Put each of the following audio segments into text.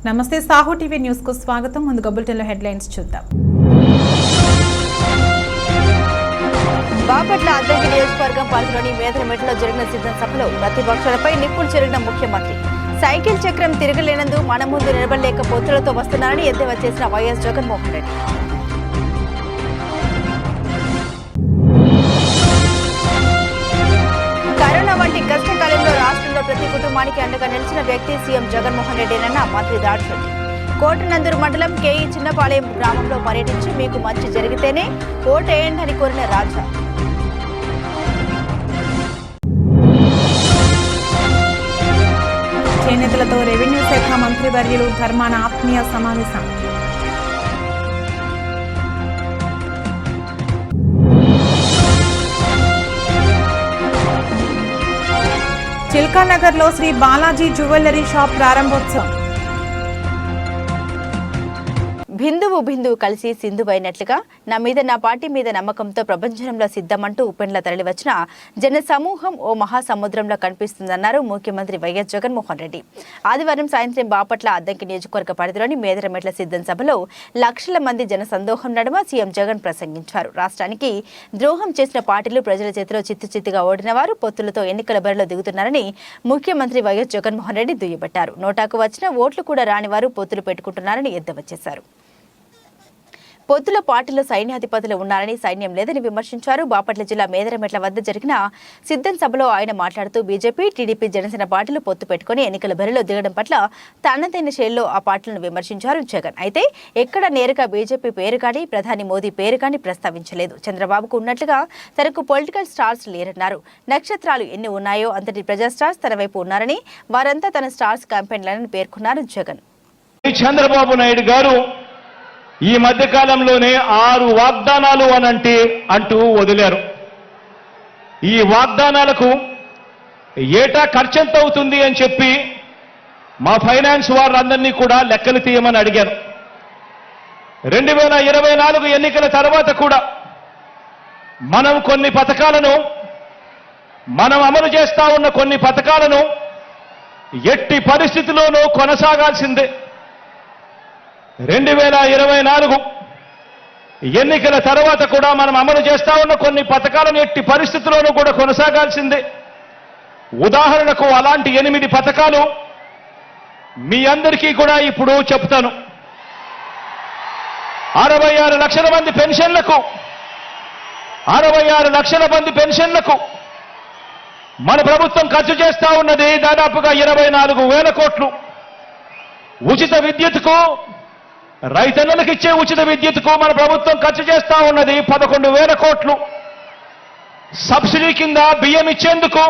నమస్తే Sahu TV news కు స్వాగతం. ముందుగా బులెటిన్ లో హెడ్లైన్స్ చూద్దాం. బాపట్ల అద్దంకి నియోజకవర్గం పరిధిలోని మేదరమెట్లో జరిగిన సిద్ధం సభలో ప్రతిపక్షాలపై నిప్పులు చెరిగిన ముఖ్యమంత్రి. సైకిల్ చక్రం తిరగలేనందు మన ముందు నిలబడలేక పొత్తులతో వస్తున్నారని ఎద్దేవా చేసిన వైఎస్ జగన్మోహన్ రెడ్డి. కరోనా వంటి కష్టకాలంలో రాష్ట్రంలో ప్రతి కుటుంబానికి అండగా నిలిచిన వ్యక్తి సీఎం జగన్మోహన్ రెడ్డినన్న మంత్రి దాడిశెట్టి. కోటనందూరు మండలం కేఈ చిన్నపాలెం గ్రామంలో పర్యటించి మీకు మంచి జరిగితేనే ఓటేయండి కోరిన రాజా. చేనేతలతో రెవెన్యూ శాఖ మంత్రివర్యులు ధర్మాన ఆత్మీయ సమావేశం. చిల్కానగర్ లో శ్రీ బాలాజీ జ్యువెలరీ షాప్ ప్రారంభోత్సవం. బిందువు కలిసి సింధువైనట్లుగా నా మీద నా పార్టీ మీద నమ్మకంతో ప్రపంచంలో సిద్ధమంటూ ఉపేండ్ల తరలివచ్చిన జన సమూహం ఓ మహాసముద్రంలో కనిపిస్తుందన్నారు ముఖ్యమంత్రి వైఎస్ జగన్మోహన్ రెడ్డి. ఆదివారం సాయంత్రం బాపట్ల అద్దంకి నియోజకవర్గ పరిధిలోని మేదరమెట్ల సిద్ధం సభలో లక్షల మంది జన సందోహం నడుమ సీఎం జగన్ ప్రసంగించారు. రాష్ట్రానికి ద్రోహం చేసిన పార్టీలు ప్రజల చేతిలో చిత్తుచిత్తుగా ఓడిన వారు పొత్తులతో ఎన్నికల బరిలో దిగుతున్నారని ముఖ్యమంత్రి వైఎస్ జగన్మోహన్ రెడ్డి దుయ్యబట్టారు. నోటాకు వచ్చిన ఓట్లు కూడా రాని వారు పొత్తులు పెట్టుకుంటున్నారని ఎద్దేవా చేశారు. పొత్తుల పార్టీలో సైన్యాధిపతులు ఉన్నారని, సైన్యం లేదని విమర్శించారు. బాపట్ల జిల్లా మేదరమెట్ల వద్ద జరిగిన సిద్ధం సభలో ఆయన మాట్లాడుతూ బీజేపీ, టీడీపీ, జనసేన పార్టీలు పొత్తు పెట్టుకుని ఎన్నికల బరిలో దిగడం పట్ల తనదైన శైలిలో ఆ పార్టీలను విమర్శించారు జగన్. అయితే ఎక్కడ నేరుగా బీజేపీ పేరు కానీ, ప్రధాని మోదీ పేరు కానీ ప్రస్తావించలేదు. చంద్రబాబుకు ఉన్నట్లుగా తనకు పొలిటికల్ స్టార్స్ లేరన్నారు. నక్షత్రాలు ఎన్ని ఉన్నాయో అంతటి ప్రజా స్టార్స్ తన వైపు ఉన్నారని, వారంతా తన స్టార్స్ క్యాంపెయిన్లను పేర్కొన్నారు జగన్. చంద్రబాబు నాయుడు గారు ఈ మధ్య కాలంలోనే 6 వాగ్దానాలు అంటూ వదిలారు. ఈ వాగ్దానాలకు ఏటా ఖర్చు ఎంత అవుతుంది అని చెప్పి మా ఫైనాన్స్ వారందరినీ కూడా లెక్కలు తీయమని అడిగారు. 2024 ఎన్నికల తర్వాత కూడా మనం కొన్ని పథకాలను అమలు చేస్తా ఉన్న కొన్ని పథకాలను ఎట్టి పరిస్థితిలోనూ కొనసాగాల్సిందే. 2024 ఎన్నికల తర్వాత కూడా మనం అమలు చేస్తా ఉన్న కొన్ని పథకాలను ఎట్టి పరిస్థితుల్లోనూ కూడా కొనసాగాల్సిందే. ఉదాహరణకు అలాంటి 8 పథకాలు మీ అందరికీ కూడా ఇప్పుడు చెప్తాను. 66 లక్షల మంది పెన్షన్లకు 66 లక్షల మంది పెన్షన్లకు మన ప్రభుత్వం ఖర్చు చేస్తా ఉన్నది దాదాపుగా 24,000 కోట్లు. ఉచిత విద్యుత్కు, రైతన్నలకు ఇచ్చే ఉచిత విద్యుత్కు మన ప్రభుత్వం ఖర్చు చేస్తా ఉన్నది 11,000 కోట్లు. సబ్సిడీ కింద బియ్యం ఇచ్చేందుకు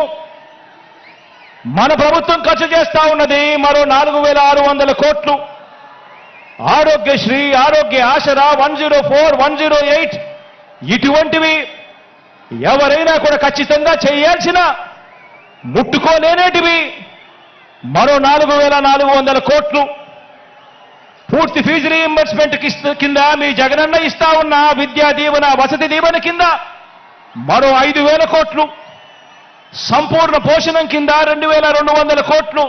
మన ప్రభుత్వం ఖర్చు చేస్తా ఉన్నది మరో 4,600 కోట్లు. ఆరోగ్యశ్రీ, ఆరోగ్య ఆసరా, 104, 108 ఇటువంటివి ఎవరైనా కూడా ఖచ్చితంగా చేయాల్సిన ముట్టుకోలేనేటివి మరో 4,400 కోట్లు. పూర్తి ఫీజు రీయింబర్స్మెంట్ కింద మీ జగనన్న ఇస్తా ఉన్న విద్యా దీవెన, వసతి దీవెన కింద మరో 5,000 కోట్లు. సంపూర్ణ పోషణం కింద 2,200 కోట్లు.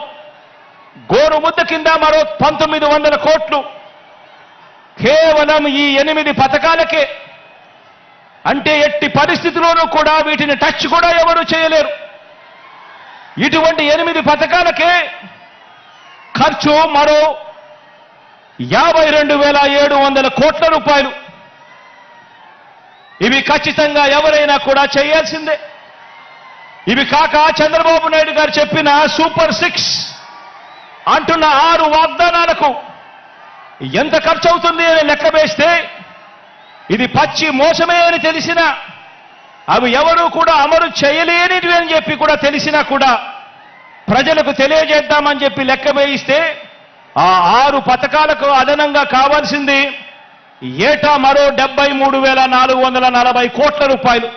గోరు ముద్ద కింద మరో 1,900 కోట్లు. కేవలం ఈ 8 పథకాలకే. అంటే ఎట్టి పరిస్థితిలోనూ కూడా వీటిని టచ్ కూడా ఎవరు చేయలేరు. ఇటువంటి 8 పథకాలకే ఖర్చు మరో 52,700 కోట్ల రూపాయలు. ఇవి ఖచ్చితంగా ఎవరైనా కూడా చేయాల్సిందే. ఇవి కాక చంద్రబాబు నాయుడు గారు చెప్పిన సూపర్ 6 అంటున్న 6 వాగ్దానాలకు ఎంత ఖర్చు అవుతుంది అని లెక్క వేస్తే ఇది పచ్చి మోసమే అని తెలిసినా, అవి ఎవరూ కూడా అమలు చేయలేనివి అని చెప్పి కూడా తెలిసినా కూడా ప్రజలకు తెలియజేద్దామని చెప్పి లెక్క వేయిస్తే ఆ 6 పథకాలకు అదనంగా కావాల్సింది ఏటా మరో 73,440 కోట్ల రూపాయలు.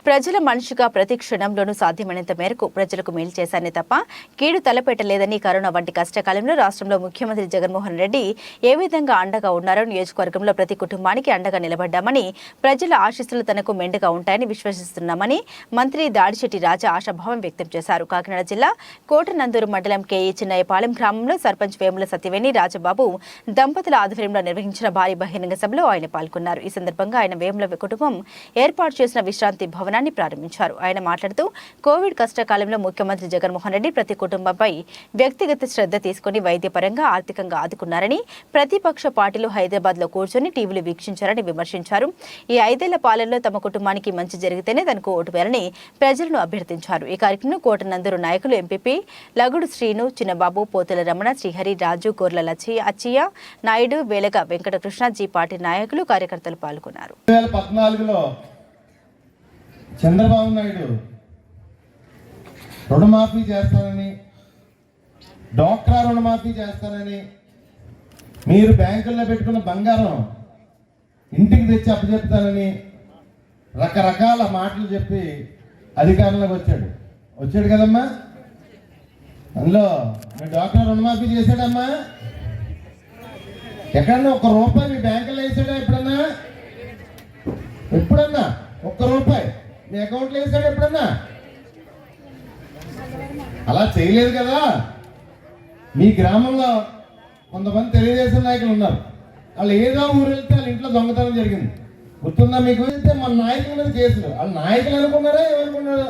ప్రజల మనిషిగా ప్రతి క్షణంలోనూ సాధ్యమైనంత మేరకు ప్రజలకు మేలు చేశానే తప్ప కీడు తలపెట్టలేదని కరోనా వంటి కష్టకాలంలో రాష్ట్రంలో ముఖ్యమంత్రి జగన్మోహన్ రెడ్డి ఏ విధంగా అండగా ఉన్నారో నియోజకవర్గంలో ప్రతి కుటుంబానికి అండగా నిలబడ్డామని ప్రజల ఆశీస్సులు తనకు మెండుగా ఉంటాయని విశ్వసిస్తున్నామని మంత్రి దాడిశెట్టి రాజా ఆశాభావం వ్యక్తం చేశారు. కాకినాడ జిల్లా కోటనందూరు మండలం కేఈ చిన్నయ్యపాలెం గ్రామంలో సర్పంచ్ వేముల సత్యవేణి రాజబాబు దంపతుల ఆధ్వర్యంలో నిర్వహించిన భారీ బహిరంగ సభలో ఆయన పాల్గొన్నారు. ఈ సందర్భంగా ఆయన వేముల కుటుంబం ఏర్పాటు చేసిన విశ్రాంతి భవనాన్ని ప్రారంభించారు. ఆయన మాట్లాడుతూ కోవిడ్ కష్టకాలంలో ముఖ్యమంత్రి జగన్మోహన్ రెడ్డి ప్రతి కుటుంబంపై వ్యక్తిగత శ్రద్ధ తీసుకుని వైద్యపరంగా ఆర్థికంగా ఆదుకున్నారని ప్రతిపక్ష పార్టీలు హైదరాబాద్ లో కూర్చొని టీవీలు వీక్షించారని విమర్శించారు. ఈ 5 ఏళ్ల పాలనలో తమ కుటుంబానికి మంచి జరిగితేనే తనకు ఓటు వేయాలని ప్రజలను అభ్యర్థించారు. ఈ కార్యక్రమంలో కోటనందూరు నాయకులు ఎంపీపీ లగుడు శ్రీను, చిన్నబాబు, పోతుల రమణ, శ్రీహరి, రాజు, గోర్ల అచ్చయ్య నాయుడు, వేలగ వెంకటకృష్ణ, జీ పార్టీ నాయకులు, కార్యకర్తలు పాల్గొన్నారు. 2014లో చంద్రబాబు నాయుడు రుణమాఫీ చేస్తానని, డ్వాక్రా రుణమాఫీ చేస్తానని, మీరు బ్యాంకుల్లో పెట్టుకున్న బంగారం ఇంటికి తెచ్చి అప్పచెప్తానని రకరకాల మాటలు చెప్పి అధికారంలోకి వచ్చాడు కదమ్మా. అందులో మీ డ్వాక్రా రుణమాఫీ చేశాడమ్మా? ఎక్కడన్నా ₹1 మీ బ్యాంకులో వేసాడా? ఎప్పుడన్నా ₹1 మీ అకౌంట్లో వేసాడు ఎప్పుడన్నా? అలా చేయలేదు కదా. మీ గ్రామంలో కొంతమంది తెలుగుదేశం నాయకులు ఉన్నారు. వాళ్ళు ఏదో ఊరు వెళ్తే వాళ్ళ ఇంట్లో దొంగతనం జరిగింది, గుర్తుందా మీకు? వెళ్తే మన నాయకుల మీద కేసులు, వాళ్ళ నాయకులు అనుకున్నారా ఏమనుకున్నారా?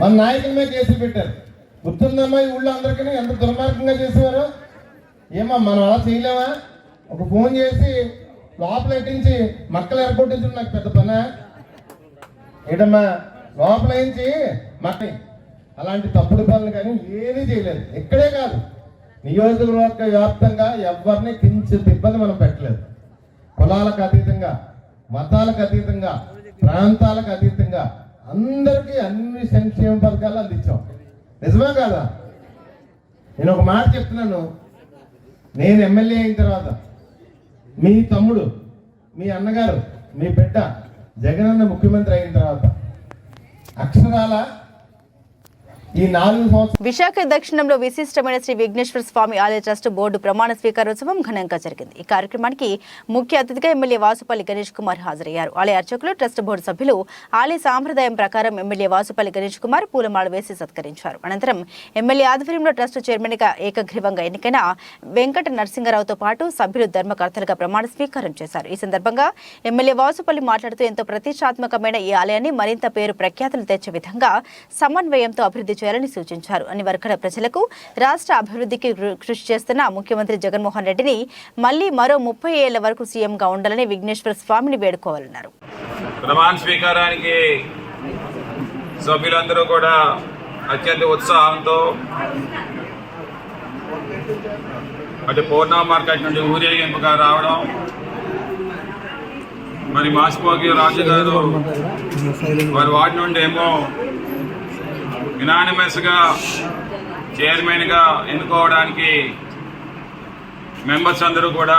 మన నాయకుల మీద కేసులు పెట్టారు, గుర్తుందమ్మా? ఈ ఊళ్ళో అందరికీ ఎంత దుర్మార్గంగా చేసేవారు. ఏమా మనం అలా చేయలేమా? ఒక ఫోన్ చేసి లోపల ఎట్టించి మక్కలు ఎరగొట్టించడం నాకు పెద్ద పనా ఏంటమ్మా? లోపల నుంచి మక్కని అలాంటి తప్పుడు పనులు కానీ ఏమీ చేయలేదు. ఇక్కడే కాదు, నియోజకవర్గ వ్యాప్తంగా ఎవరిని కించిత్ ఇబ్బంది మనం పెట్టలేదు. కులాలకు అతీతంగా, మతాలకు అతీతంగా, ప్రాంతాలకు అతీతంగా అందరికీ అన్ని సంక్షేమ పథకాలు అందించాం. నిజమే కాదా? నేను ఒక మాట చెప్తున్నాను. నేను ఎమ్మెల్యే అయిన తర్వాత మీ తమ్ముడు, మీ అన్నగారు, మీ బిడ్డ జగనన్న ముఖ్యమంత్రి అయిన తర్వాత అక్షరాల ఈ 4 సంవత్సరాలు విశాఖ దక్షిణంలో విశిష్టమైన శ్రీ విఘ్నేశ్వర స్వామి ఆలయ ట్రస్ట్ బోర్డు ప్రమాణ స్వీకారోత్సవం ఘనంగా జరిగింది. ఈ కార్యక్రమానికి ముఖ్య అతిథిగా ఎమ్మెల్యే వాసుపల్లి గణేష్ కుమార్ హాజరయ్యారు. ఆలయ అర్చకులు, ట్రస్ట్ బోర్డు సభ్యులు ఆలయ సాంప్రదాయం ప్రకారం ఎమ్మెల్యే వాసుపల్లి గణేష్ కుమార్ పూలమాల వేసి సత్కరించారు. అనంతరం ఎమ్మెల్యే ఆధ్వర్యంలో ట్రస్ట్ చైర్మన్ గా ఏకగ్రీవంగా ఎన్నికైన వెంకట నరసింగరావుతో పాటు సభ్యులు ధర్మకర్తలుగా ప్రమాణ స్వీకారం చేశారు. ఈ సందర్భంగా ఎమ్మెల్యే వాసుపల్లి మాట్లాడుతూ ఎంతో ప్రతిష్టాత్మకమైన ఈ ఆలయాన్ని మరింత పేరు ప్రఖ్యాతులు తెచ్చే విధంగా సమన్వయంతో అభివృద్ధి చేయాలని సూచించారు. అన్ని వర్గాల ప్రజలకు రాష్ట్ర అభివృద్ధికి కృషి చేస్తున్న ముఖ్యమంత్రి జగన్మోహన్ రెడ్డిని మళ్లీ మరో 30 ఏళ్ల వరకు సీఎంగా ఉండాలని విఘ్నేశ్వర స్వామిని వేడుకోవాలన్నారు. ప్రమాణ స్వీకారానికి సభ్యులందరూ కూడా అత్యంత ఉత్సాహంతో అటు పూర్ణ మార్కెట్ నుండి ఊరేగింపుగా రావడం, మరి మాసిపోగి రాజు గారు వారి వార్డు నుండి ఏమో యునానిమస్గా చైర్మన్గా ఎన్నుకోవడానికి మెంబర్స్ అందరూ కూడా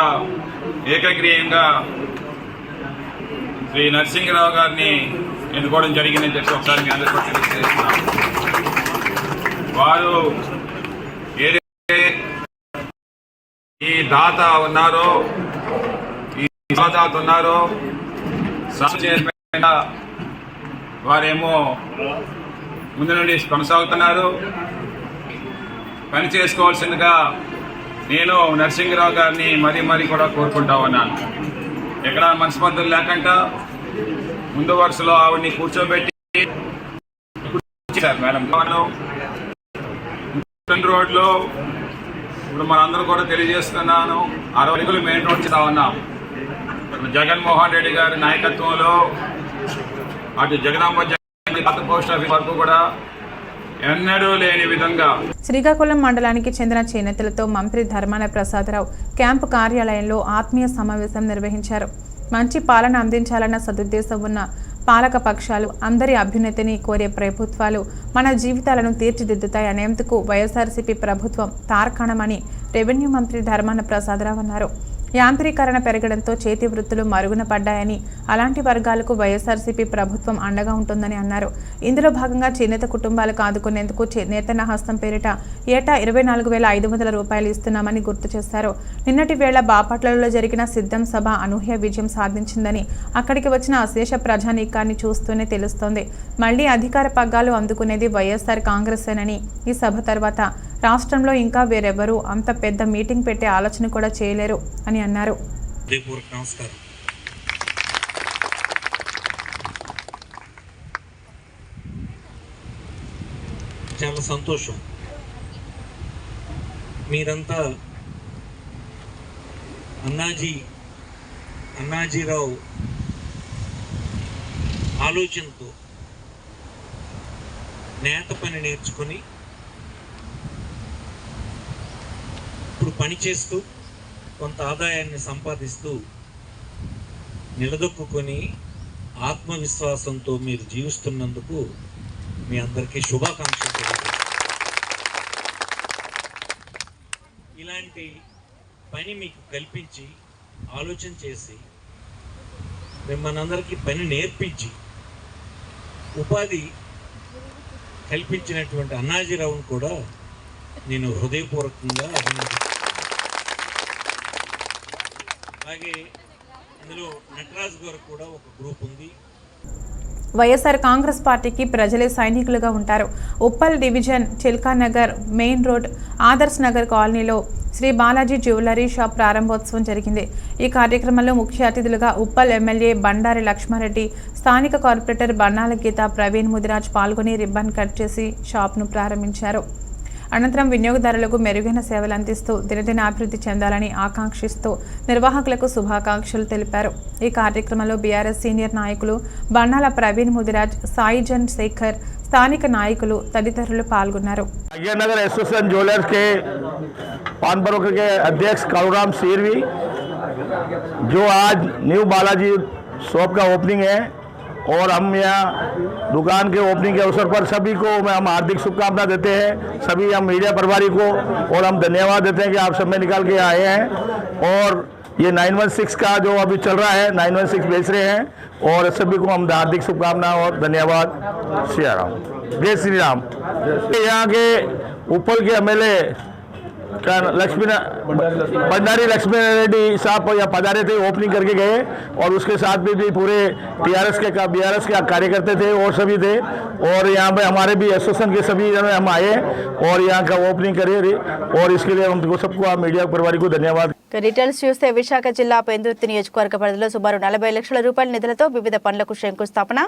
ఏకగ్రీయంగా శ్రీ నరసింగరావు గారిని ఎన్నుకోవడం జరిగిందని చెప్పి ఒకసారి మీ అందరికీ తెలియజేస్తున్నాం. వారు ఏదైతే ఈ దాత ఉన్నారో, ఈ దాత ఉన్నారో చైర్మన్గా వారేమో ముందు నుండి కొనసాగుతున్నారు. పని చేసుకోవాల్సిందిగా నేను నరసింగరావు గారిని మరీ కూడా కోరుకుంటా ఉన్నాను. ఎక్కడ మనస్పర్ధలు లేకుండా ముందు వరుసలో ఆవిడ్ని కూర్చోబెట్టి మేడం రోడ్లో ఇప్పుడు మనందరూ కూడా తెలియజేస్తున్నాను, 60 అడుగులు మెయిన్ రోడ్ చేస్తా ఉన్నాం. జగన్మోహన్ రెడ్డి గారి నాయకత్వంలో అటు జగదాంబ పోస్ట్ ఆఫీస్ వరకు కూడా ఎన్నడూ లేని విధంగా శ్రీకాకుళం మండలానికి చెందిన చేనేతలతో మంత్రి ధర్మాన ప్రసాదరావు క్యాంపు కార్యాలయంలో ఆత్మీయ సమావేశం నిర్వహించారు. మంచి పాలన అందించాలన్న సదుద్దేశం ఉన్న పాలక పక్షాలు, అందరి అభ్యున్నతిని కోరే ప్రభుత్వాలు మన జీవితాలను తీర్చిదిద్దుతాయనేందుకు వైఎస్ఆర్సీపీ ప్రభుత్వం తార్కాణమని రెవెన్యూ మంత్రి ధర్మాన ప్రసాదరావు అన్నారు. యాంత్రీకరణ పెరగడంతో చేతి వృత్తులు మరుగున పడ్డాయని, అలాంటి వర్గాలకు వైఎస్ఆర్సీపీ ప్రభుత్వం అండగా ఉంటుందని అన్నారు. ఇందులో భాగంగా చేనేత కుటుంబాలకు ఆదుకునేందుకు నేతన్న హస్తం పేరిట ఏటా 24,500 రూపాయలు ఇస్తున్నామని గుర్తు చేశారు. నిన్నటి వేళ బాపట్లలో జరిగిన సిద్ధం సభ అనూహ్య విజయం సాధించిందని, అక్కడికి వచ్చిన అశేష ప్రజానీకాన్ని చూస్తూనే తెలుస్తోంది. మళ్లీ అధికార పగ్గాలు అందుకునేది వైఎస్ఆర్ కాంగ్రెసేనని, ఈ సభ తర్వాత రాష్ట్రంలో ఇంకా వేరెవరూ అంత పెద్ద మీటింగ్ పెట్టే ఆలోచన కూడా చేయలేరు అని అన్నారు. చాలా సంతోషం. మీరంతా అన్నాజీరావు ఆలోచనతో నేత పని నేర్చుకొని ఇప్పుడు పని చేస్తూ కొంత ఆదాయాన్ని సంపాదిస్తూ నిలదొక్కుని ఆత్మవిశ్వాసంతో మీరు జీవిస్తున్నందుకు మీ అందరికీ శుభాకాంక్షలు తెలియజేస్తున్నాను. ఇలాంటి పని మీకు కల్పించి ఆలోచన చేసి మిమ్మల్ని అందరికీ పని నేర్పించి ఉపాధి కల్పించినటువంటి అన్నాజీరావును కూడా నేను హృదయపూర్వకంగా అభినందిస్తున్నాను. అలాగే ఇందులో నటరాజు గారు కూడా ఒక గ్రూప్ ఉంది. వైఎస్ఆర్ కాంగ్రెస్ పార్టీకి ప్రజలే సైనికులుగా ఉంటారు. Uppal division Chilkanagar main road Adarsh Nagar కాలనీలో శ్రీ బాలాజీ జ్యువెలరీ షాప్ ప్రారంభోత్సవం జరిగింది. ఈ కార్యక్రమంలో ముఖ్య అతిథులుగా ఉప్పల్ ఎమ్మెల్యే బండారి లక్ష్మారెడ్డి, స్థానిక కార్పొరేటర్ బన్నాల గీత, ప్రవీణ్ ముదిరాజ్ పాల్గొని రిబ్బన్ కట్ చేసి షాప్ను ప్రారంభించారు. అనంతరం వినియోగదారులకు మెరుగైన సేవలు అందిస్తూ దినదిన అభివృద్ధి చెందాలని ఆకాంక్షిస్తూ నిర్వాహకులకు శుభాకాంక్షలు తెలిపారు. ఈ కార్యక్రమంలో బీఆర్ఎస్ సీనియర్ నాయకులు బన్నాల ప్రవీణ్ ముదిరాజ్, సాయిజన్ శేఖర్, స్థానిక నాయకులు తదితరులు పాల్గొన్నారు. भाग्यनगर एसोसिएशन ज्वेलर्स के पान ब्रोकर के अध्यक्ष कालूराम शेरवी, जो आज न्यू बालाजी शॉप का ओपनिंग है और हम यहाँ दुकान के ओपनिंग के अवसर पर सभी को हम हार्दिक शुभकामना देते हैं, सभी हम मीडिया प्रभारी को, और हम धन्यवाद देते हैं कि आप समय निकाल के आए हैं। और ये 916 का जो अभी चल रहा है 916 बेच रहे हैं, और सभी को हम हार्दिक शुभकामना और धन्यवाद। श्री राम, जय श्री राम। यहाँ के ऊपर के एमएलए का भंडारी लक्ष्मी रेड्डी साहब यहाँ पधारे थे, ओपनिंग करके गए, और उसके साथ भी पूरे बीआरएस के कार्यकर्ता थे और सभी थे, और यहाँ पे हमारे भी एसोसिएशन के सभी जन हम आए और यहाँ का ओपनिंग करे, और इसके लिए हमको सबको मीडिया परिवार को धन्यवाद। డీటెయిల్స్ చూస్తే విశాఖ జిల్లా పెందుర్తి నియోజకవర్గ పరిధిలో సుమారు 40 లక్షల రూపాయల నిధులతో వివిధ పనులకు శంకుస్థాపన,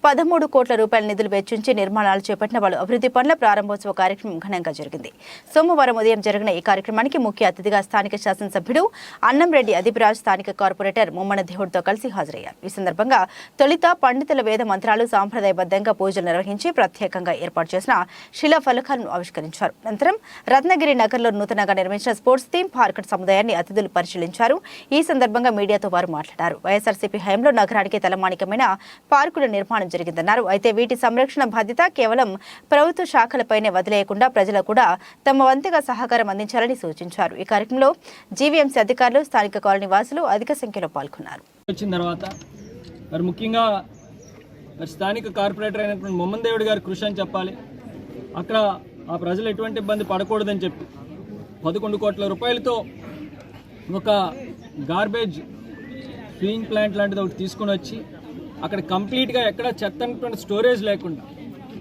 13 కోట్ల రూపాయల నిధులు వెచ్చించి నిర్మాణాలు చేపట్టిన పలు అభివృద్ధి పనుల ప్రారంభోత్సవ కార్యక్రమం ఘనంగా జరిగింది. సోమవారం ఉదయం జరిగిన ఈ కార్యక్రమానికి ముఖ్య అతిథిగా స్థానిక శాసనసభ్యుడు అన్నంరెడ్డి అదిపిరాజ్, స్థానిక కార్పొరేటర్ ముమ్మన దేవుడితో కలిసి హాజరయ్యారు. ఈ సందర్భంగా తొలిత పండితుల వేద మంత్రాలు సాంప్రదాయబద్ధంగా పూజలు నిర్వహించి ప్రత్యేకంగా ఏర్పాటు చేసిన శిలా ఫలకాలను ఆవిష్కరించారు. అనంతరం రత్నగిరి నగర్లో నూతనంగా నిర్మించిన స్పోర్ట్స్ థీమ్ పార్క్ సముదాయాన్ని అతిథులు పరిశీలించారు. ఈ సందర్భంగా మీడియాతో వారు మాట్లాడారు. వైఎస్ఆర్సీపీ హయాంలో నగరానికి తలమానికమైన పార్కుల నిర్మాణం జరిగిందన్నారు. అయితే వీటి సంరక్షణ బాధ్యత కేవలం ప్రభుత్వ శాఖలపైనే వదిలేయకుండా ప్రజలు కూడా తమ వంతుగా సహకారం అందించాలని సూచించారు. ఈ కార్యక్రమంలో జీవీఎంసీ అధికారులు, స్థానిక కాలనీ వాసులు అధిక సంఖ్యలో పాల్గొన్నారు. వచ్చిన తర్వాత మరి ముఖ్యంగా స్థానిక కార్పొరేటర్ అయినటువంటి మొహమ్మద్ దేవుడి గారి కృషి అని చెప్పాలి. అక్కడ ఆ ప్రజలు ఎటువంటి ఇబ్బంది పడకూడదని చెప్పి 11 కోట్ల రూపాయలతో ఒక గార్బేజ్ స్వింగ్ ప్లాంట్ లాంటిది ఒకటి తీసుకుని వచ్చి అక్కడ కంప్లీట్గా ఎక్కడ చెత్త అనేటువంటి స్టోరేజ్ లేకుండా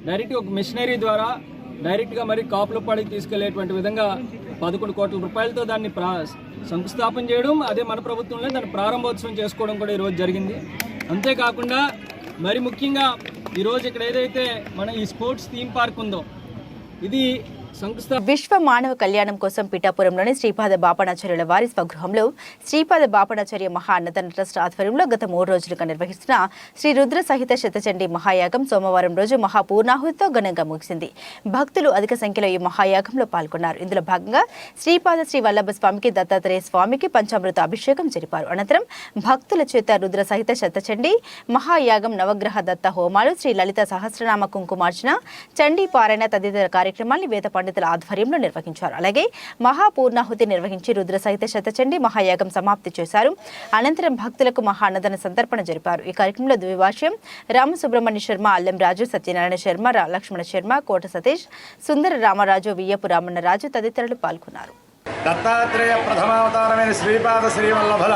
డైరెక్ట్గా ఒక మిషనరీ ద్వారా డైరెక్ట్గా మరి కాపులపాడికి తీసుకెళ్లేటువంటి విధంగా 11 కోట్ల రూపాయలతో దాన్ని శంకుస్థాపన చేయడం, అదే మన ప్రభుత్వంలో దాన్ని ప్రారంభోత్సవం చేసుకోవడం కూడా ఈరోజు జరిగింది. అంతేకాకుండా మరి ముఖ్యంగా ఈరోజు ఇక్కడ ఏదైతే మన ఈ స్పోర్ట్స్ థీమ్ పార్క్ ఉందో ఇది విశ్వ మానవ కళ్యాణం కోసం పిఠాపురంలోని శ్రీపాద బాపనాచార్యుల వారి స్వగృహంలో శ్రీపాద బాపనాచార్య మహా అన్నదాన ట్రస్ట్ ఆధ్వర్యంలో గత 3 రోజులుగా నిర్వహిస్తున్న శ్రీ రుద్ర సహిత శతచండీ మహాయాగం సోమవారం రోజు మహాపూర్ణాహుతితో ఘనంగా ముగిసింది. భక్తులు అధిక సంఖ్యలో ఈ మహాయాగంలో పాల్గొన్నారు. ఇందులో భాగంగా శ్రీపాద శ్రీ వల్లభ స్వామికి, దత్తాత్రేయ స్వామికి పంచామృత అభిషేకం జరిపారు. అనంతరం భక్తుల చేత రుద్ర సహిత శతచండీ మహాయాగం, నవగ్రహ దత్త హోమాలు, శ్రీ లలిత సహస్రనామ కుంకుమార్చన, చండీ పారాయణ తదితర కార్యక్రమాన్ని వేద పండితుల ఆధ్వర్యంలో నిర్వహించారు. అలాగే మహాపూర్ణాహుతి నిర్వహించి రుద్ర సహిత శతచండీ మహాయాగం సమాప్తి చేశారు. అనంతరం భక్తులకు మహా అన్నదాన సంతర్పణ జరిపారు. ఈ కార్యక్రమంలో ద్విభాష్యం రామసుబ్రహ్మణ్య శర్మ, అల్లెం రాజు, సత్యనారాయణ శర్మ, లక్ష్మణ శర్మ, కోట సతీష్, సుందర రామరాజు, వియ్యపు రామన్నరాజు తదితరులు పాల్గొన్నారు. దత్తాత్రేయ ప్రథమావతారమైన శ్రీపాద శ్రీవల్లభుల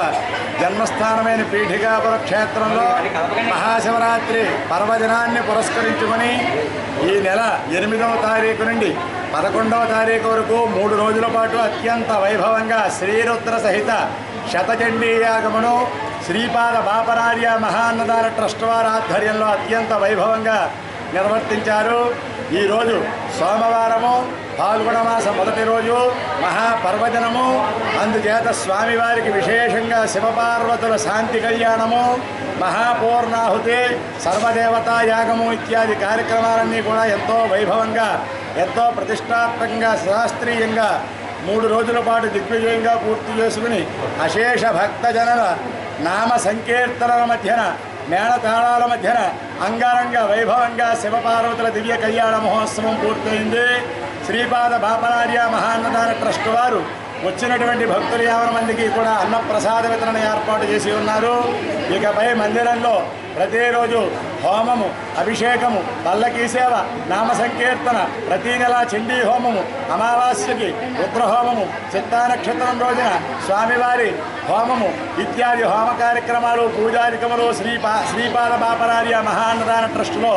జన్మస్థానమైన పీఠికాపుర క్షేత్రంలో మహాశివరాత్రి పర్వదినాన్ని పురస్కరించుకొని ఈ నెల 8వ తారీఖు నుండి 11వ తారీఖు వరకు 3 రోజుల పాటు అత్యంత వైభవంగా శ్రీరుద్ర సహిత శతచండీ యాగమును శ్రీపాద బాపరార్య మహాన్నదాన ట్రస్ట్ వారి ఆధ్వర్యంలో అత్యంత వైభవంగా నిర్వర్తించారు. ఈరోజు సోమవారము, పాల్గొన మాస మొదటి రోజు, మహాపర్వదినము. అందుచేత స్వామివారికి విశేషంగా శివపార్వతుల శాంతి కళ్యాణము, మహాపూర్ణాహుతి, సర్వదేవతా యాగము ఇత్యాది కార్యక్రమాలన్నీ కూడా ఎంతో వైభవంగా, ఎంతో ప్రతిష్టాత్మకంగా, శాస్త్రీయంగా 3 రోజుల పాటు దిగ్విజయంగా పూర్తి చేసుకుని అశేష భక్తజనుల నామ సంకీర్తనల మధ్యన, మేళతాళాల మధ్యన అంగరంగ వైభవంగా శివపార్వతుల దివ్య కళ్యాణ మహోత్సవం పూర్తయింది. శ్రీపాద బాపరార్య మహాన్నదాన ట్రస్ట్ వారు వచ్చినటువంటి భక్తులు 50 మందికి కూడా అన్నప్రసాద వితరణ ఏర్పాటు చేసి ఉన్నారు. ఇకపై మందిరంలో ప్రతిరోజు హోమము, అభిషేకము, పల్లకీ సేవ, నామ సంకీర్తన, ప్రతీ నెల చండీ హోమము, అమావాస్యకి రుద్రహోమము, చిత్తా నక్షత్రం రోజున స్వామివారి హోమము ఇత్యాది హోమ కార్యక్రమాలు, పూజారికములు శ్రీపాద బాపరార్య మహాన్నదాన ట్రస్టులో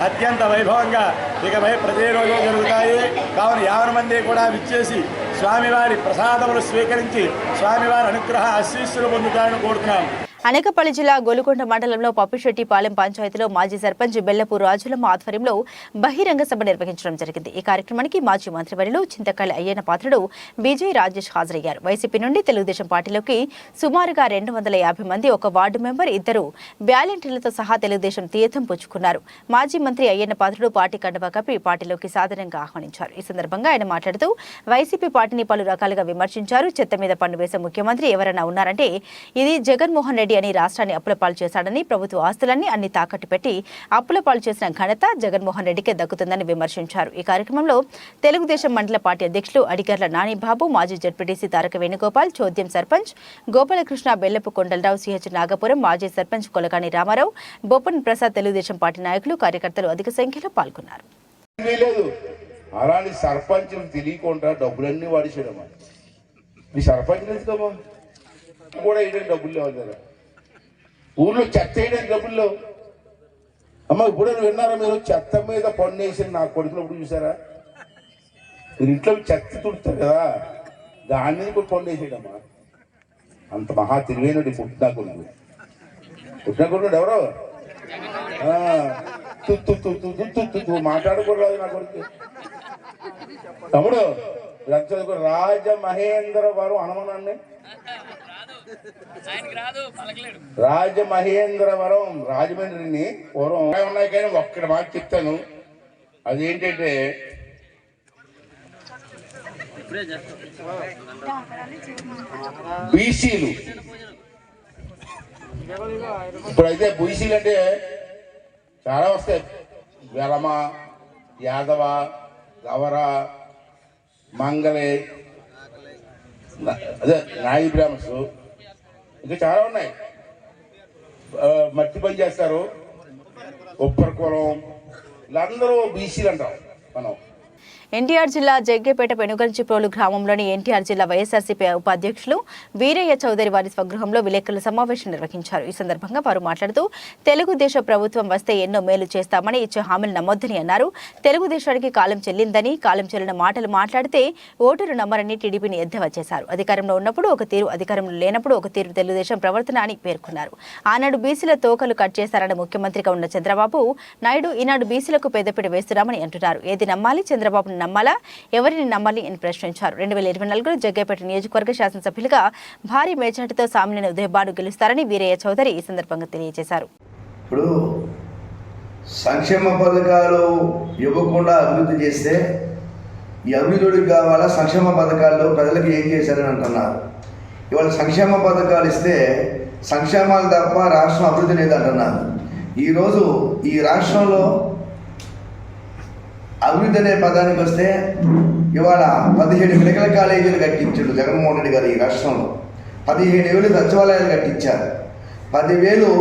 అత్యంత వైభవంగా ఇకపై ప్రతిరోజు జరుగుతాయి. కావున 50 మంది కూడా విచ్చేసి స్వామివారి ప్రసాదములు స్వీకరించి స్వామివారి అనుగ్రహ ఆశీస్సులు పొందుతారని కోరుతున్నాం. అనకాపల్లి జిల్లా గోలుకొండ మండలంలో పప్పిశెట్టిపాలెం పంచాయతీలో మాజీ సర్పంచ్ బెల్లపు రాజులమ్మ ఆధ్వర్యంలో బహిరంగ సభ నిర్వహించడం జరిగింది. ఈ కార్యక్రమానికి మాజీ మంత్రివర్యులు చింతకళ్ళ అయ్యన్న పాత్రుడు బీజే రాజేష్ హాజరయ్యారు. వైసీపీ నుండి తెలుగుదేశం పార్టీలోకి సుమారుగా 250 మంది, ఒక వార్డు మెంబర్, 2 వాలంటీర్లతో సహా తెలుగుదేశం తీర్థం పుచ్చుకున్నారు. మాజీ మంత్రి అయ్యన్న పాత్రుడు పార్టీ కండువా కప్పి పార్టీలోకి సాధారణంగా ఆహ్వానించారు. ఈ సందర్భంగా ఆయన మాట్లాడుతూ వైసీపీ పార్టీని పలు రకాలుగా విమర్శించారు. చెత్త మీద పన్ను వేసే ముఖ్యమంత్రి ఎవరైనా ఉన్నారంటే ఇది జగన్మోహన్ రెడ్డి అని రాష్ట్రాన్ని అప్పులపాలు చేశాడని, ప్రభుత్వ ఆస్తులన్నీ అన్ని తాకట్టు పెట్టి అప్పులపాలు చేసిన ఘనత జగన్మోహన్ రెడ్డికే దక్కుతుందని విమర్శించారు. ఈ కార్యక్రమంలో తెలుగుదేశం మండల పార్టీ అధ్యక్షులు అడిగర్ల నానిబాబు, మాజీ జడ్పీటీసీ తారక వేణుగోపాల్, చోద్యం సర్పంచ్ గోపాలకృష్ణ, బెల్లపు కొండలరావు, సిహెచ్ నాగపురం, మాజీ సర్పంచ్ కొలకాని రామారావు, బొప్పన్ ప్రసాద్, తెలుగుదేశం పార్టీ నాయకులు, కార్యకర్తలు అధిక సంఖ్యలో పాల్గొన్నారు. అలాంటి సర్పంచ్ తెలియకుండా డబ్బులన్నీ వాడిసాడమ్మా. మీ సర్పంచ్ ఎందుకమ్మా కూడా వేయడానికి డబ్బులు లేవు కదా, ఊర్లో చెత్త వేయడానికి డబ్బులు లేవు అమ్మ. ఇప్పుడు విన్నారా మీరు? చెత్త మీద పన్ను వేసి నా కొడుకున్నప్పుడు చూసారా? మీరు ఇంట్లో చెత్త తుడుతారు కదా, దాని మీద కూడా పన్ను వేసాడమ్మా. అంత మహా తెలివైనడు పుట్టినా కొడుకు ఎవరో మాట్లాడకూడదు నా కొడుకు. తమ్ముడు రాజమహేంద్రవరం హనుమానాన్ని, రాజమహేంద్రవరం రాజమండ్రిని పూర్వం ఉన్నాయి. కానీ ఒక్కటి మాట చెప్తాను, అదేంటంటే బీసీలు. ఇప్పుడైతే బీసీలు అంటే చాలా వస్తాయి. వెలమ, యాదవ, గవర, మంగళే, అదే నాయి బ్రాహ్మణ్స్, ఇంకా చాలా ఉన్నాయి. మట్టి పని చేస్తారు, ఉప్పర్ కులం, వీళ్ళందరూ బీసీలు అంటాం మనం. ఎన్టీఆర్ జిల్లా జగ్గేపేట పెనుగంచిప్రోలు గ్రామంలోని ఎన్టీఆర్ జిల్లా వైఎస్ఆర్సీపీ ఉపాధ్యక్షులు వీరయ్య చౌదరి వారి స్వగృహంలో విలేకరుల సమావేశం నిర్వహించారు. ఈ సందర్భంగా వారు మాట్లాడుతూ తెలుగుదేశం ప్రభుత్వం వస్తే ఎన్నో మేలు చేస్తామని ఇచ్చే హామీలు నమ్మొద్దని అన్నారు. తెలుగుదేశానికి కాలం చెల్లిందని, కాలం చెల్లిన మాటలు మాట్లాడితే ఓటరు నమ్మరని టీడీపీని ఎద్దేవా చేశారు. అధికారంలో ఉన్నప్పుడు ఒక తీరు, అధికారంలో లేనప్పుడు ఒక తీరు తెలుగుదేశం ప్రవర్తన అని పేర్కొన్నారు. ఆనాడు బీసీల తోకలు కట్ చేశారన్న ముఖ్యమంత్రిగా ఉన్న చంద్రబాబు నాయుడు ఈనాడు బీసీలకు పెద్దపీట వేస్తున్నామని అంటున్నారు. ఏది నమ్మాలి? చంద్రబాబు నమ్మాలా? ఎవరిని నమ్మాలి అని ప్రశ్నించారు. 2024లో జగ్గేపేట నియోజకవర్గ శాసనసభ్యులుగా భారీ మెజార్టీతో సామినేని ఉదయభాను గెలుస్తారని వీరయ్య చౌదరి ఈ సందర్భంగా తెలియజేశారు. ఇప్పుడు సంక్షేమ పథకాలు ఇవ్వకుండా అభివృద్ధి చేస్తే ఈ అభివృద్ధికి కావాలా? సంక్షేమ పథకాల్లో ప్రజలకు ఏం చేశారని అంటున్నారు. ఇవాళ సంక్షేమ పథకాలు ఇస్తే సంక్షేమాలు తప్ప రాష్ట్రం అభివృద్ధి లేదంటున్నారు. ఈరోజు ఈ రాష్ట్రంలో అభివృద్ధి అనే పదానికి వస్తే ఇవాళ 17 మెడికల్ కాలేజీలు కట్టించాడు జగన్మోహన్ రెడ్డి గారు. ఈ రాష్ట్రంలో 17,000 సచివాలయాలు కట్టించారు. 10,000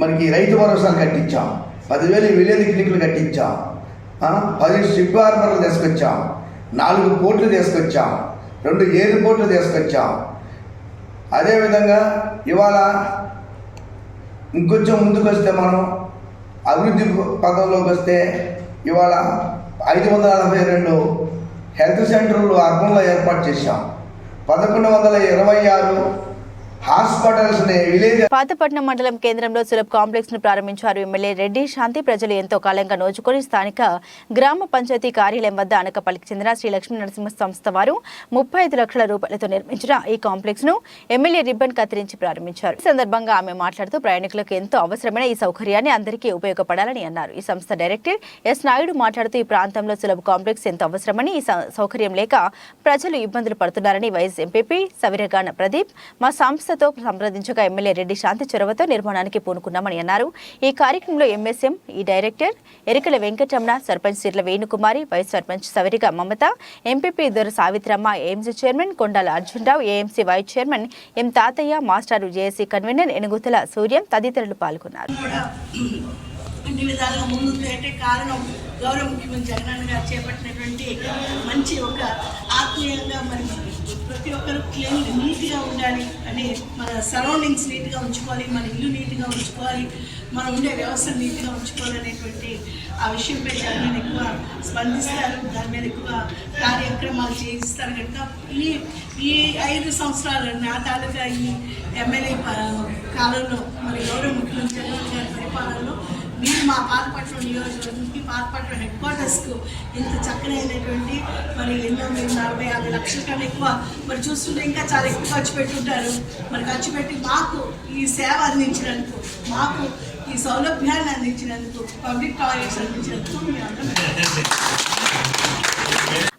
మనకి రైతు భరోసాలు కట్టించాం. 10,000 విలేజ్ క్లినిక్లు కట్టించాం. 10 షిప్ హార్బర్లు తీసుకొచ్చాం. 4 పోర్ట్లు తీసుకొచ్చాం. 2 ఎయిర్పోర్ట్లు తీసుకొచ్చాం. అదేవిధంగా ఇవాళ ఇంకొంచెం ముందుకు వస్తే మనం అభివృద్ధి పదంలోకి వస్తే ఇవాళ 542 హెల్త్ సెంటర్లు అర్బన్లో ఏర్పాటు చేశాం. 1126 హాస్పిటల్స్ని విలేజ్. పాతపట్నం మండలం కేంద్రంలో సులభ్ కాంప్లెక్స్ ను ప్రారంభించారు ఎమ్మెల్యే రెడ్డి శాంతి. ప్రజలు ఎంతో కాలంగా నోచుకొని స్థానిక గ్రామ పంచాయతీ కార్యాలయం వద్ద అనకపల్లికి చెందిన శ్రీ లక్ష్మీ నరసింహ సంస్థ వారు 35 లక్షల రూపాయలతో నిర్మించిన ఈ కాంప్లెక్స్ ను ఎమ్మెల్యే రిబ్బన్ కత్తిరించి ప్రారంభించారు. ఈ సందర్భంగా ఆమె మాట్లాడుతూ ప్రయాణికులకు ఎంతో అవసరమైన ఈ సౌకర్యాన్ని అందరికీ ఉపయోగపడాలని అన్నారు. ఈ సంస్థ డైరెక్టర్ ఎస్ నాయుడు మాట్లాడుతూ ఈ ప్రాంతంలో సులభ్ కాంప్లెక్స్ ఎంతో అవసరమని, ఈ సౌకర్యం లేక ప్రజలు ఇబ్బందులు పడుతున్నారని వైఎస్ ఎంపీపీ సవిరగాన ప్రదీప్ మా సంస్థతో సంప్రదించగా ఎమ్మెల్యే రెడ్డి శాంతి చొరవతో నిర్మాణానికి పూనుకున్నామని అన్నారు. ఈ కార్యక్రమంలో MSME director Erikala Venkataramana, sarpanch Sirla Venukumari, vice sarpanch Saviriga Mamata, MPP Dora Savitramma, AMC chairman Kondala Arjunarao, AMC vice chairman M Tatayya, మాస్టారు జేఏసీ కన్వీనర్ ఎనుగుతల సూర్యం తదితరులు పాల్గొన్నారు. అన్ని విధాలుగా ముందుంది అంటే కారణం గౌరవ ముఖ్యమంత్రి జగనన్న గారు చేపట్టినటువంటి మంచి ఒక ఆత్మీయంగా మరి ప్రతి ఒక్కరు నీట్గా ఉండాలి అని, మన సరౌండింగ్స్ నీట్గా ఉంచుకోవాలి, మన ఇల్లు నీట్గా ఉంచుకోవాలి, మనం ఉండే వ్యవస్థ నీట్గా ఉంచుకోవాలి అనేటువంటి ఆ విషయంపై జగన్ ఎక్కువ స్పందిస్తారు. దాని మీద ఎక్కువ కార్యక్రమాలు చేయిస్తారు కనుక ఈ 5 సంవత్సరాలు నా తాలూకా ఈ ఎమ్మెల్యే కాలంలో మరి గౌరవ ముఖ్యమంత్రి జగన్ గారి పరిపాలనలో మీరు మా పాతపట్నం నియోజకవర్గానికి పాతపట్నం హెడ్ క్వార్టర్స్కు ఇంత చక్కనైనటువంటి మరి ఎన్నో మీరు 40-50 లక్షల కన్నా ఎక్కువ మరి చూస్తుంటే ఇంకా చాలా ఎక్కువ ఖర్చు పెట్టుంటారు. మరి ఖర్చు పెట్టి మాకు ఈ సేవ అందించినందుకు, మాకు ఈ సౌలభ్యాన్ని అందించినందుకు, పబ్లిక్ టాయిలెట్స్ అందించినందుకు మీ అందరూ.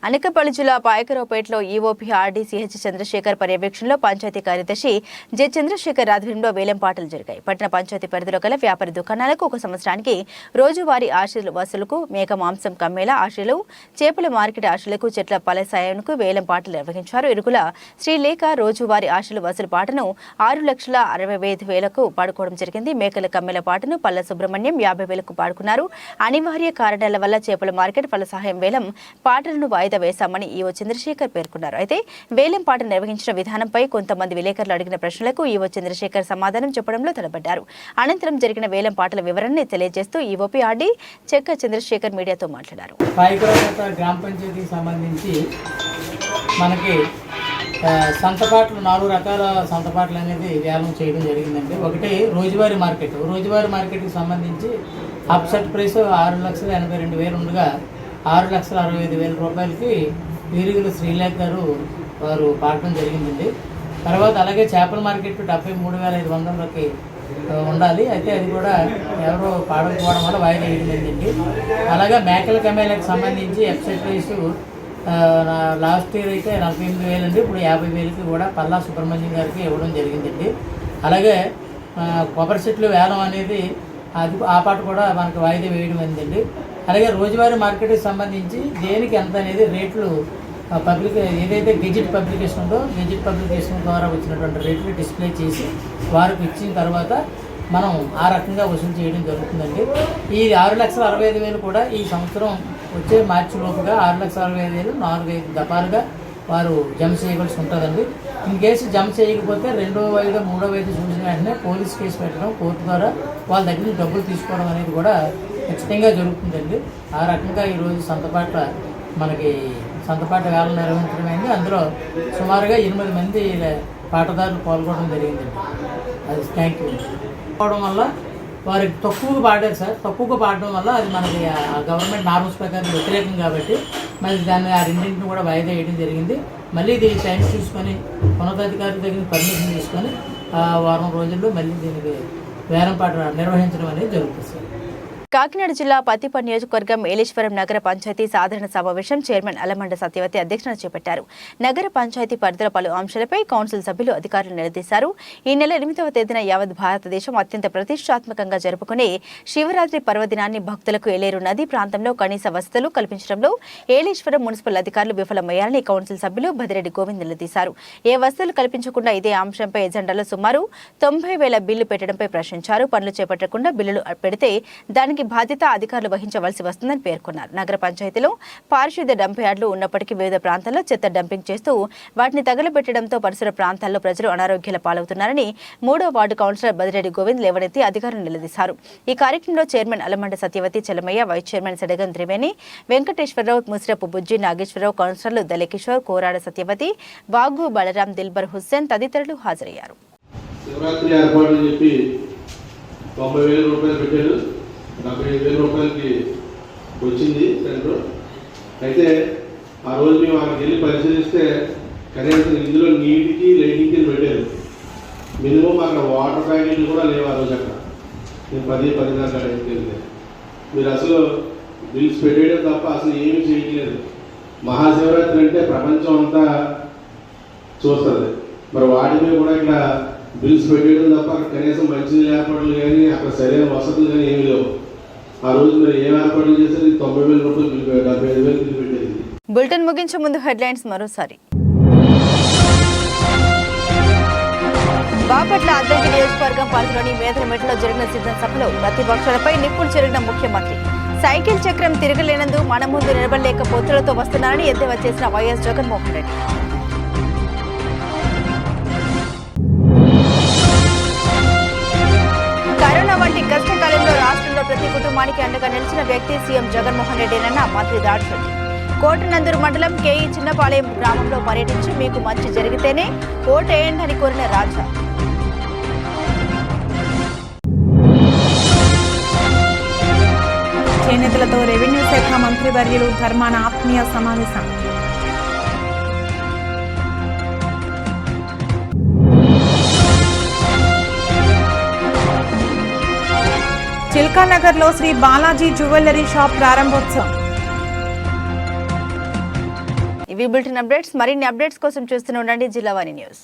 అనకాపల్లి జిల్లా పాయకరావుపేటలో ఈఓపీ ఆర్డీ సిహెచ్ చంద్రశేఖర్ పర్యవేక్షణలో పంచాయతీ కార్యదర్శి జె చంద్రశేఖర్ ఆధ్వర్యంలో వేలంపాటలు జరిగాయి. పట్టణ పంచాయతీ పరిధిలో గల వ్యాపార దుకాణాలకు 1 సంవత్సరానికి రోజువారీ ఆశలు వసూలుకు, మేక మాంసం కమ్మేళ ఆశలు, చేపల మార్కెట్ ఆశలకు, చెట్ల పలసాయానికి వేలంపాటలు నిర్వహించారు. ఇరుగుల శ్రీలేఖ రోజువారీ ఆశలు వసూలు పాటను 6,65,000కు పాడుకోవడం జరిగింది. మేకల కమ్మేళ పాటను పల్ల సుబ్రహ్మణ్యం 50,000కు పాడుకున్నారు. అనివార్య కారణాల వల్ల చేపల మార్కెట్ ఫలసాయం వేలం పాటలను వాయిదా వేశామని ఈవో చంద్రశేఖర్ పేర్కొన్నారు. అయితే వేలం పాట నిర్వహించిన విధానంపై కొంతమంది విలేకరులు అడిగిన ప్రశ్నలకు ఈవో చంద్రశేఖర్ సమాధానం చెప్పడంలో తలబడ్డారు. అనంతరం జరిగిన వేలం పాటల వివరాన్ని తెలియజేస్తూ ఈవోపీ ఆర్డీ చెక్క చంద్రశేఖర్ మీడియాతో మాట్లాడారు. గ్రామ పంచాయతీకి సంబంధించి మనకి సంతపాట్లు 4 రకాల సంతపాట్లు అనేది వేలం చేయడం జరిగిందండి. ఒకటి రోజువారీ మార్కెట్. రోజువారీ మార్కెట్కి సంబంధించి అప్సెట్ ప్రైస్ 6,82,000 ఉండగా 6,65,000 రూపాయలకి వీరుగుల శ్రీలేఖ గారు వారు పాడటం జరిగిందండి. తర్వాత అలాగే చేపల మార్కెట్ 73,500కి ఉండాలి. అయితే అది కూడా ఎవరో పాడకపోవడం వల్ల వాయిదా వేయడం జరిగింది. అలాగే మేకల కమేళకు సంబంధించి ఎఫ్సెట్ ప్రైస్ లాస్ట్ ఇయర్ అయితే 48,000 అండి. ఇప్పుడు 50,000కి కూడా పల్లా సుబ్రహ్మణ్యం గారికి ఇవ్వడం జరిగిందండి. అలాగే కొబ్బరి చెట్లు వేలం అనేది అది ఆ పాట కూడా మనకు వాయిదా వేయడం అయిందండి. అలాగే రోజువారీ మార్కెట్కి సంబంధించి దేనికి ఎంత అనేది రేట్లు పబ్లిక్ ఏదైతే గెజిట్ పబ్లికేషన్ ఉందో గెజిట్ పబ్లికేషన్ ద్వారా వచ్చినటువంటి రేట్లు డిస్ప్లే చేసి వారికి ఇచ్చిన తర్వాత మనం ఆ రకంగా వసూలు చేయడం జరుగుతుందండి. ఈ 6,65,000 కూడా ఈ సంవత్సరం వచ్చే మార్చి లోపుగా 6,65,000 4-5 దఫాలుగా వారు జమ చేయవలసి ఉంటుందండి. ఇన్ కేసు జమ చేయకపోతే 2వ వాయిదా 3వ వాయిదా చూసిన వెంటనే పోలీస్ కేసు పెట్టడం, కోర్టు ద్వారా వాళ్ళ దగ్గర నుంచి డబ్బులు తీసుకోవడం అనేది కూడా ఖచ్చితంగా జరుగుతుందండి. ఆ రకంగా ఈరోజు మనకి సంతపాట వేలం నిర్వహించడమైంది. అందులో సుమారుగా 8 మంది పాటదారులు పాల్గొనడం జరిగిందండి. అది థ్యాంక్ యూ. పాడడం వల్ల వారికి తక్కువగా పాడారు సార్. తక్కువగా పాడడం వల్ల అది మనకి గవర్నమెంట్ నార్మల్స్ ప్రకారం వ్యతిరేకం కాబట్టి మరి దాన్ని ఆ రెండింటిని కూడా వాయిదా వేయడం జరిగింది. మళ్ళీ దీనికి టైం చూసుకొని ఉన్నతాధికారి దగ్గర పర్మిషన్ తీసుకొని వారం రోజుల్లో మళ్ళీ దీనికి వేలం పాట నిర్వహించడం అనేది జరుగుతుంది సార్. కాకినాడ జిల్లా పత్తిపాడు నియోజకవర్గం ఏలేశ్వరం నగర పంచాయతీ సాధారణ సమావేశం చైర్మన్ అలమండ సత్యవతి అధ్యక్షతన చేపట్టారు. నగర పంచాయతీ పరిధిలో పలు అంశాలపై కౌన్సిల్ సభ్యులు అధికారులు నిలదీశారు. ఈ నెల 8వ తేదీన యావత్ భారతదేశం అత్యంత ప్రతిష్టాత్మకంగా జరుపుకునే శివరాత్రి పర్వదినాన్ని భక్తులకు ఏలేరు నది ప్రాంతంలో కనీస వసతులు కల్పించడంలో ఏలేశ్వరం మున్సిపల్ అధికారులు విఫలమయ్యారని కౌన్సిల్ సభ్యులు బదిరెడ్డి గోవింద్ నిలదీశారు. ఏ వసతులు కల్పించకుండా ఇదే అంశంపై ఎజెండాలో సుమారు 90,000 బిల్లు పెట్టడంపై ప్రశ్నించారు. పనులు చేపట్టకుండా బిల్లులు పెడితే దానికి బాధ్యత అధికారులు వహించవలసి వస్తుందని పేర్కొన్నారు. నగర పంచాయతీలో పారిశుద్ధ్య డంప్ యార్డులు ఉన్నప్పటికీ వివిధ ప్రాంతాల్లో చెత్త డంపింగ్ చేస్తూ వాటిని తగలబెట్టడంతో పరిసర ప్రాంతాల్లో ప్రజలు అనారోగ్యాల పాలవుతున్నారని 3వ వార్డు కౌన్సిలర్ బదిరెడ్డి గోవింద్ లేవనెత్తి అధికారులు నిలదీశారు. ఈ కార్యక్రమంలో chairman Alamanda Satyavathi, Chelamayya, vice chairman Sedagam Triveni, Venkateswararao, Musirapu Bujji, Nageswararao, కౌన్సిలర్లు దళకిషోర్, కోరాడ సత్యవతి, బాగు, బలరాం, దిల్బర్ హుస్సేన్ తదితరులు హాజరయ్యారు. 90,000 రూపాయలు పెట్టారు. 45,000 రూపాయలకి వచ్చింది సెంటర్. అయితే ఆ రోజు మేము అక్కడికి వెళ్ళి పరిశీలిస్తే కనీసం ఇందులో నీటికి లైటింగ్కి పెట్టారు. మినిమం అక్కడ వాటర్ ప్యాకెట్లు కూడా లేవు ఆ రోజు. అక్కడ నేను 10 దాకా వెళ్తే మీరు అసలు బిల్స్ పెట్టేయడం తప్ప అసలు ఏమీ చేయట్లేదు. మహాశివరాత్రి అంటే ప్రపంచం అంతా చూస్తుంది. మరి వాటి మీద కూడా ఇక్కడ బిల్స్ పెట్టేయడం తప్ప కనీసం మంచినీళ్ళ ఏర్పాట్లు కానీ అక్కడ సరైన వసతులు కానీ ఏమి లేవు. ఆ రోజు మీరు ఏం ఏర్పాట్లు చేశారు? 90,000 రూపాయలు బిల్లు, 75,000 బిల్లు పెట్టేది. బులెటిన్ ముగించే ముందు హెడ్లైన్స్ మరోసారి. బాపట్ల అద్దంకి నియోజకవర్గం పరిధిలోని మేదరమెట్లో జరిగిన సిద్ధం సభలో ప్రతిపక్షాలపై నిప్పులు చెరిగిన ముఖ్యమంత్రి. సైకిల్ చక్రం తిరగలేనందు మన ముందు నిలబడలేక పొత్తులతో వస్తున్నారని ఎద్దేవా చేసిన వైఎస్ జగన్మోహన్ రెడ్డి. కరోనా వంటి కష్టకాలంలో రాష్ట్రంలో ప్రతి కుటుంబానికి అండగా నిలిచిన వ్యక్తి సీఎం జగన్మోహన్ రెడ్డినన్న మంత్రి దాడిశెట్టి. కోటనందూరు మండలం కేఈ చిన్నపాలెం గ్రామంలో పర్యటించి మీకు మంచి జరిగితేనే ఓటేయండి అని కోరిన రాజా. చేనేతలతో రెవెన్యూ శాఖ మంత్రి వర్యులు ధర్మాన ఆత్మీయ సమావేశం. చిల్కానగర్లో శ్రీ బాలాజీ జ్యువెలరీ షాప్ ప్రారంభోత్సవం. ఇవి బులెటిన్ అప్డేట్స్. మరిన్ని అప్డేట్స్ కోసం చూస్తూనే ఉండండి జిల్లావాణి న్యూస్.